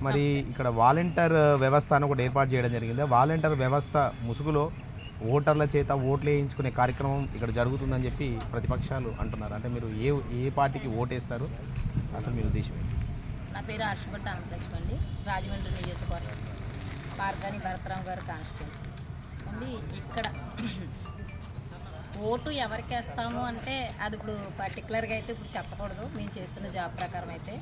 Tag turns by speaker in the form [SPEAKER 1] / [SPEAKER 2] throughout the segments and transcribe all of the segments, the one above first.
[SPEAKER 1] మరి ఇక్కడ వాలంటీర్ వ్యవస్థ అని ఒకటి ఏర్పాటు చేయడం జరిగింది. వాలంటీర్ వ్యవస్థ ముసుగులో ఓటర్ల చేత ఓట్లు వేయించుకునే కార్యక్రమం ఇక్కడ జరుగుతుందని చెప్పి ప్రతిపక్షాలు అంటున్నారు. అంటే మీరు ఏ ఏ పార్టీకి ఓటేస్తారు, అసలు మీ ఉద్దేశం ఏంటి?
[SPEAKER 2] నా పేరు హర్షభట్ అనంతలక్ష్మి అండి. రాజమండ్రి నియోజకవర్గం మార్గాని భరతరామ్ గారు కాన్స్టిట్యూన్సీ అండి. ఇక్కడ ఓటు ఎవరికి వేస్తాము అంటే అది ఇప్పుడు పర్టికులర్గా అయితే ఇప్పుడు చెప్పకూడదు. మేము చేస్తున్న జాబ్ ప్రకారం అయితే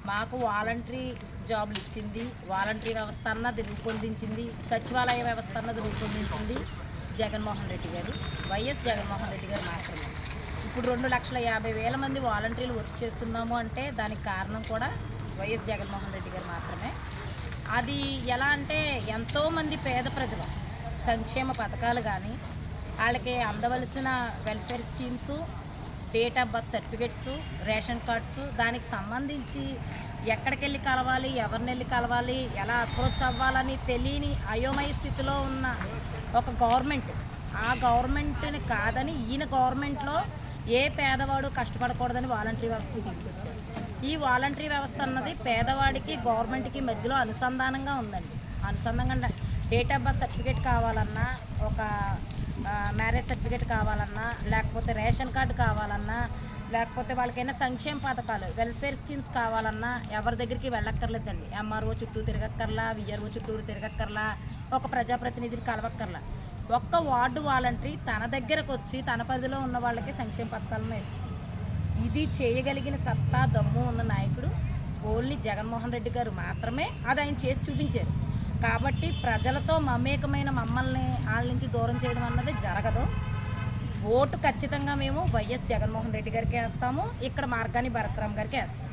[SPEAKER 2] మాకు వాలంటరీ జాబులు ఇచ్చింది, వాలంటరీ వ్యవస్థ అన్నది రూపొందించింది, సచివాలయ వ్యవస్థ అన్నది రూపొందించింది జగన్మోహన్ రెడ్డి గారు, వైఎస్ జగన్మోహన్ రెడ్డి గారు మాత్రమే. ఇప్పుడు 2,50,000 మంది వాలంటీర్లు వర్క్ చేస్తున్నాము అంటే దానికి కారణం కూడా వైఎస్ జగన్మోహన్ రెడ్డి గారు మాత్రమే. అది ఎలా అంటే ఎంతోమంది పేద ప్రజలు సంక్షేమ పథకాలు కానీ వాళ్ళకి అందవలసిన welfare schemes, date of birth certificates, ration cards, దానికి సంబంధించి ఎక్కడికి వెళ్ళి కలవాలి, ఎవరిని వెళ్ళి కలవాలి, ఎలా అప్రోచ్ అవ్వాలని తెలియని అయోమయ స్థితిలో ఉన్న ఒక గవర్నమెంట్, ఆ గవర్నమెంట్ని కాదని ఈయన గవర్నమెంట్లో ఏ పేదవాడు కష్టపడకూడదని వాలంటరీ వ్యవస్థను తీసుకొచ్చారు. ఈ వాలంటరీ వ్యవస్థ అన్నది పేదవాడికి గవర్నమెంట్కి మధ్యలో అనుసంధానంగా ఉందండి. అనుసంధానంగా డేట్ ఆఫ్ బర్త్ సర్టిఫికేట్ కావాలన్నా, ఒక మ్యారేజ్ సర్టిఫికేట్ కావాలన్నా, లేకపోతే రేషన్ కార్డు కావాలన్నా, లేకపోతే వాళ్ళకైనా సంక్షేమ పథకాలు వెల్ఫేర్ స్కీమ్స్ కావాలన్నా ఎవరి దగ్గరికి వెళ్ళక్కర్లేదండి. ఎంఆర్ఓ చుట్టూ తిరగక్కర్లా, విఆర్ఓ చుట్టూరు తిరగక్కర్లా, ఒక ప్రజాప్రతినిధిని కలవక్కర్లా. ఒక్క వార్డు వాలంటరీ తన దగ్గరకు వచ్చి తన పరిధిలో ఉన్న వాళ్ళకి సంక్షేమ పథకాలను ఇస్తుంది. ఇది చేయగలిగిన సత్తా దమ్ము ఉన్న నాయకుడు ఓన్లీ జగన్మోహన్ రెడ్డి గారు మాత్రమే. అది ఆయన చేసి చూపించారు. కాబట్టి ప్రజలతో మమేకమైన మమ్మల్ని వాళ్ళ నుంచి దూరం చేయడం అన్నది జరగదు. ఓటు ఖచ్చితంగా మేము వైఎస్ జగన్మోహన్ రెడ్డి గారికి వేస్తాము. ఇక్కడ మార్గాని భరతరామ్ గారికి వేస్తాము.